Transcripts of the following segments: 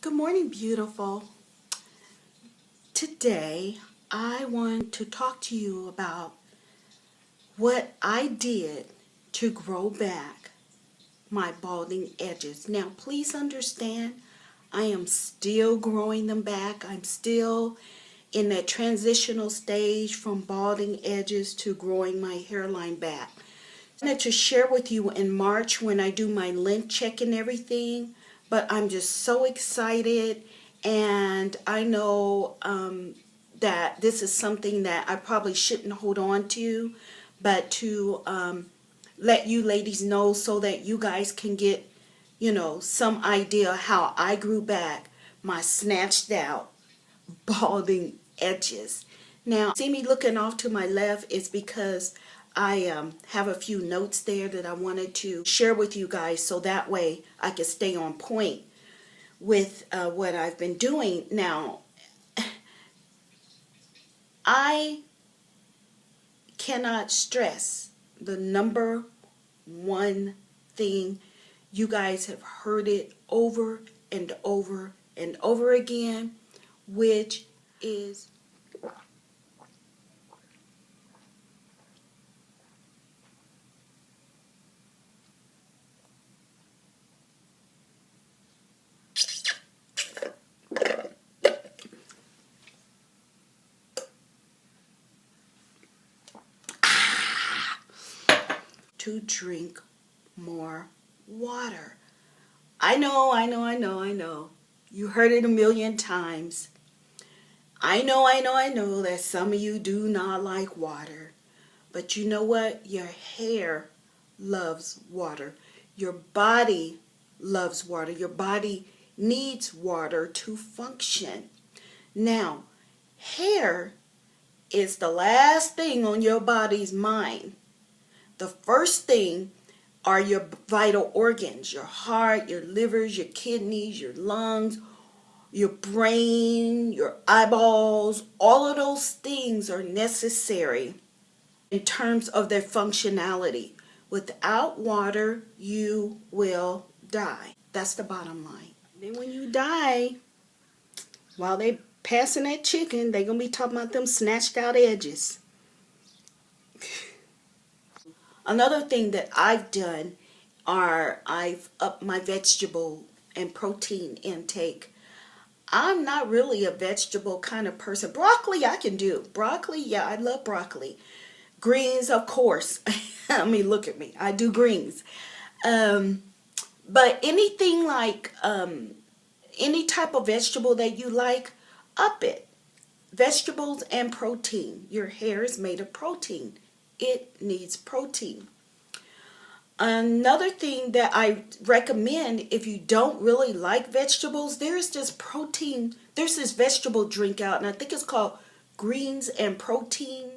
Good morning, beautiful. Today, I want to talk to you about what I did to grow back my balding edges. Now, please understand, I am still growing them back. I'm still in that transitional stage from balding edges to growing my hairline back. I wanted to share with you in March when I do my length check and everything, but I'm just so excited, and I know that this is something that I probably shouldn't hold on to, but to let you ladies know so that you guys can get, some idea how I grew back my snatched out balding edges. Now, see me looking off to my left is because I have a few notes there that I wanted to share with you guys so that way I can stay on point with what I've been doing. Now, I cannot stress the number one thing. You guys have heard it over and over and over again, which is to drink more water. I know. You heard it a million times. I know that some of you do not like water. But you know what? Your hair loves water. Your body loves water. Your body needs water to function. Now, hair is the last thing on your body's mind. The first thing are your vital organs, your heart, your livers, your kidneys, your lungs, your brain, your eyeballs. All of those things are necessary in terms of their functionality. Without water, you will die. That's the bottom line. Then when you die, while they passing that chicken, they going to be talking about them snatched out edges. Another thing that I've done are I've upped my vegetable and protein intake. I'm not really a vegetable kind of person. Broccoli I can do. Broccoli, yeah, I love broccoli. Greens, of course. I mean, look at me. I do greens. But anything like any type of vegetable that you like, up it. Vegetables and protein. Your hair is made of protein. It needs protein. Another thing that I recommend if you don't really like vegetables, there's this vegetable drink out, and I think it's called Greens and Protein.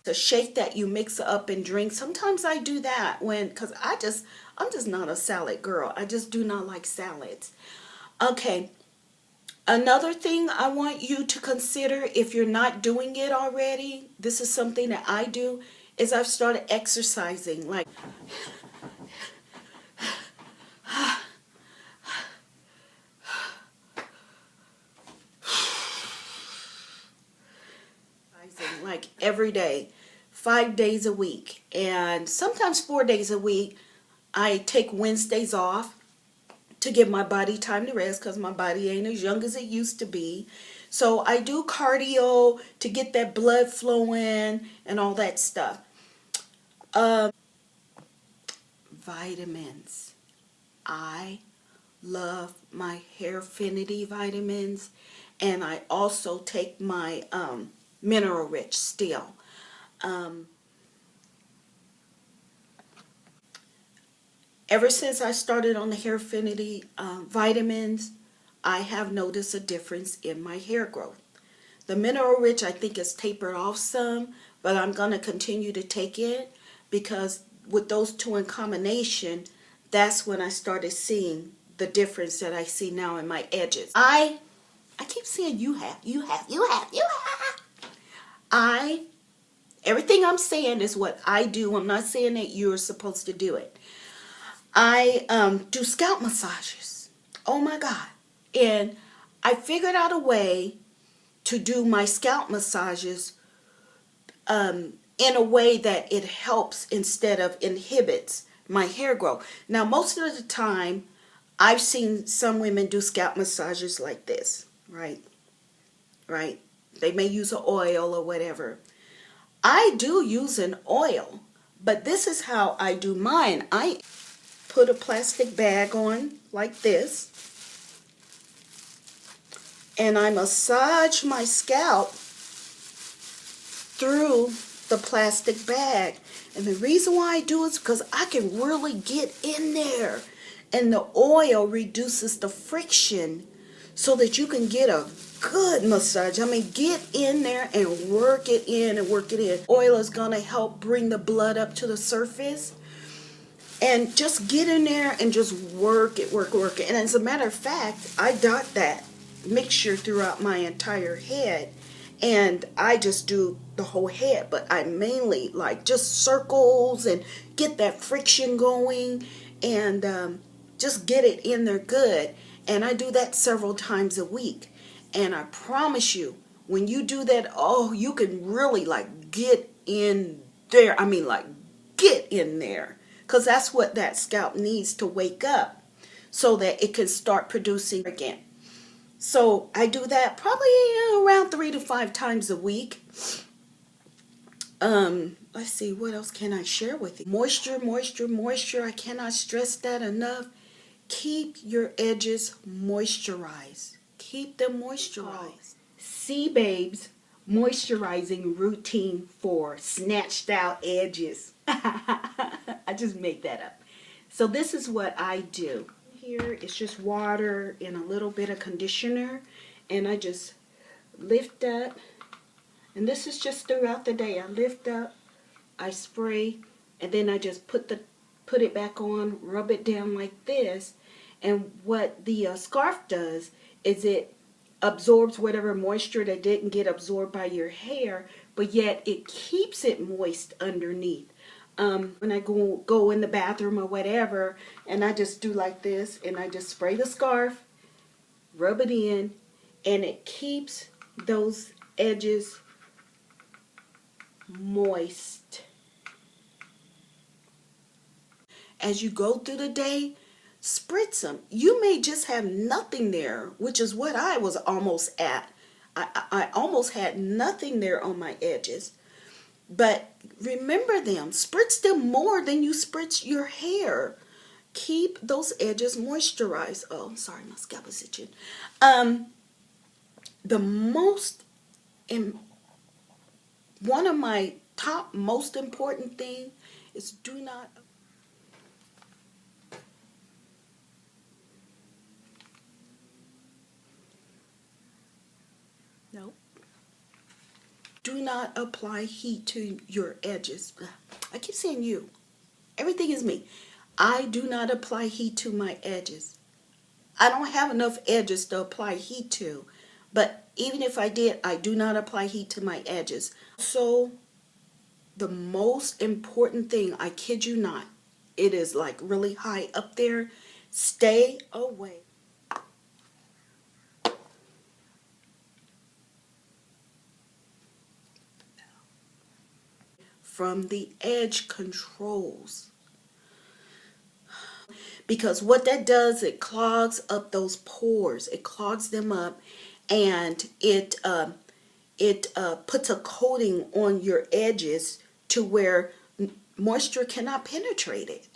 It's a shake that you mix up and drink. Sometimes I do that because I'm just not a salad girl. I just do not like salads. Okay. Another thing I want you to consider, if you're not doing it already, this is something that I do, is I've started exercising. Like every day, 5 days a week, and sometimes 4 days a week. I take Wednesdays off to give my body time to rest because my body ain't as young as it used to be. So I do cardio to get that blood flowing and all that stuff. Vitamins. I love my Hairfinity vitamins, and I also take my mineral rich still. Ever since I started on the Hairfinity vitamins, I have noticed a difference in my hair growth. The mineral rich I think is tapered off some, but I'm going to continue to take it because with those two in combination, that's when I started seeing the difference that I see now in my edges. I keep saying you have. Everything I'm saying is what I do. I'm not saying that you're supposed to do it. I do scalp massages. Oh my God. And I figured out a way to do my scalp massages in a way that it helps instead of inhibits my hair growth. Now, most of the time, I've seen some women do scalp massages like this, right? Right? They may use an oil or whatever. I do use an oil, but this is how I do mine. I put a plastic bag on like this, and I massage my scalp through the plastic bag. And the reason why I do it is because I can really get in there, and the oil reduces the friction so that you can get a good massage. I mean, get in there and work it in and work it in. Oil is going to help bring the blood up to the surface. And just get in there and just work it. And as a matter of fact, I dot that mixture throughout my entire head. And I just do the whole head. But I mainly like just circles and get that friction going. And just get it in there good. And I do that several times a week. And I promise you, when you do that, oh, you can really like get in there. I mean, like get in there. Because that's what that scalp needs to wake up so that it can start producing again. So I do that probably around 3 to 5 times a week. Let's see, what else can I share with you? Moisture, moisture, moisture. I cannot stress that enough. Keep your edges moisturized. Keep them moisturized. See, babes, moisturizing routine for snatched out edges. I just make that up. So this is what I do. Here it's just water and a little bit of conditioner, and I just lift up, and this is just throughout the day. I lift up, I spray, and then I just put it back on, rub it down like this. And what the scarf does is it absorbs whatever moisture that didn't get absorbed by your hair, but yet it keeps it moist underneath. When I go in the bathroom or whatever, and I just do like this, and I just spray the scarf, rub it in, and it keeps those edges moist. As you go through the day, spritz them. You may just have nothing there, which is what I was almost at. I almost had nothing there on my edges. But remember them. Spritz them more than you spritz your hair. Keep those edges moisturized. Oh, I'm sorry, my scalp is itching. One of my top most important thing is do not apply heat to your edges. I keep saying you. Everything is me. I do not apply heat to my edges. I don't have enough edges to apply heat to. But even if I did, I do not apply heat to my edges. So the most important thing, I kid you not, it is like really high up there. Stay away from the edge controls, because what that does, it clogs up those pores. It clogs them up, and it puts a coating on your edges to where moisture cannot penetrate it.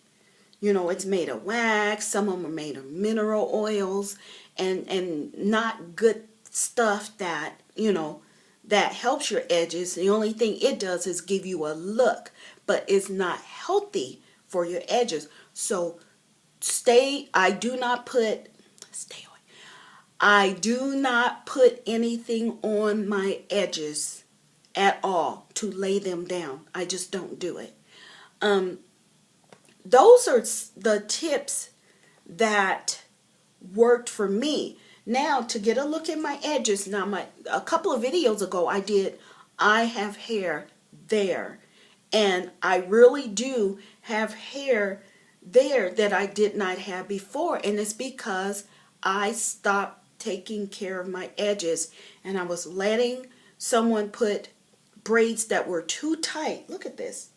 You know, it's made of wax. Some of them are made of mineral oils and not good stuff that, you know, that helps your edges. The only thing it does is give you a look, but it's not healthy for your edges. So I do not put anything on my edges at all to lay them down. I just don't do it. Those are the tips that worked for me. Now, to get a look at my edges, a couple of videos ago I have hair there, and I really do have hair there that I did not have before, and it's because I stopped taking care of my edges, and I was letting someone put braids that were too tight. Look at this.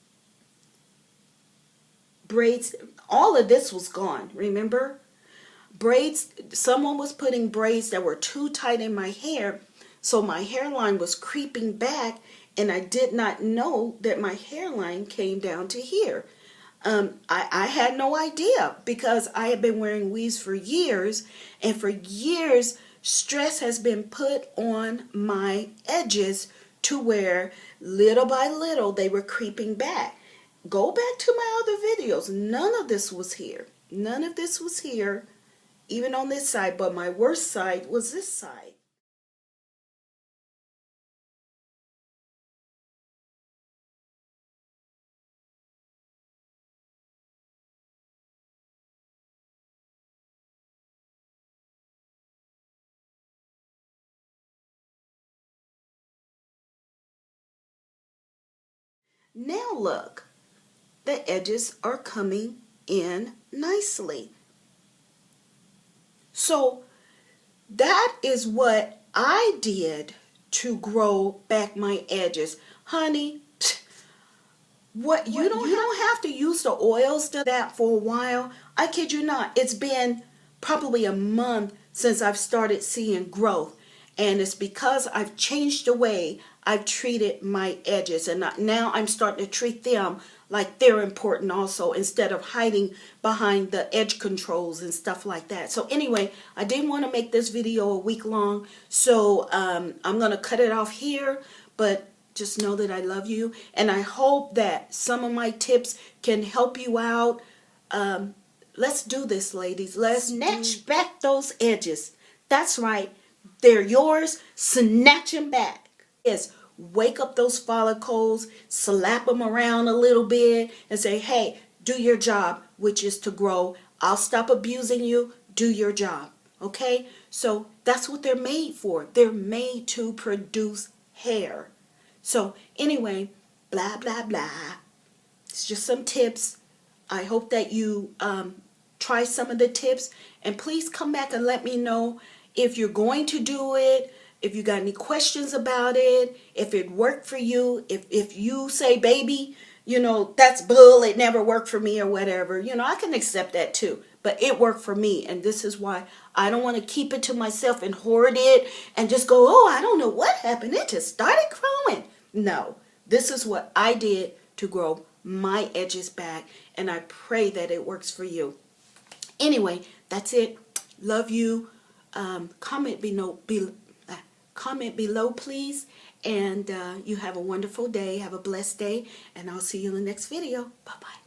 Braids, all of this was gone, remember? Braids, someone was putting braids that were too tight in my hair, so my hairline was creeping back, and I did not know that my hairline came down to here. I had no idea because I had been wearing weaves for years, and for years stress has been put on my edges to where little by little they were creeping back. Go back to my other videos. None of this was here. None of this was here, even on this side, but my worst side was this side. Now look, the edges are coming in nicely. So that is what I did to grow back my edges. Honey, what you don't have to use the oils to that for a while. I kid you not. It's been probably a month since I've started seeing growth. And it's because I've changed the way I've treated my edges. And now I'm starting to treat them like they're important also, instead of hiding behind the edge controls and stuff like that. So anyway, I didn't want to make this video a week long. So I'm going to cut it off here. But just know that I love you. And I hope that some of my tips can help you out. Let's do this, ladies. Let's snatch back those edges. That's right. They're yours. Snatch them back. Yes. Wake up those follicles, slap them around a little bit, and say, hey, do your job, which is to grow. I'll stop abusing you. Do your job. Okay? So that's what they're made for. They're made to produce hair. So anyway, blah, blah, blah. It's just some tips. I hope that you try some of the tips. And please come back and let me know if you're going to do it, if you got any questions about it, if it worked for you, if you say, baby, you know, that's bull, it never worked for me or whatever. You know, I can accept that too. But it worked for me, and this is why I don't want to keep it to myself and hoard it and just go, oh, I don't know what happened. It just started growing. No, this is what I did to grow my edges back, and I pray that it works for you. Anyway, that's it. Love you. Comment below, please. And you have a wonderful day. Have a blessed day. And I'll see you in the next video. Bye-bye.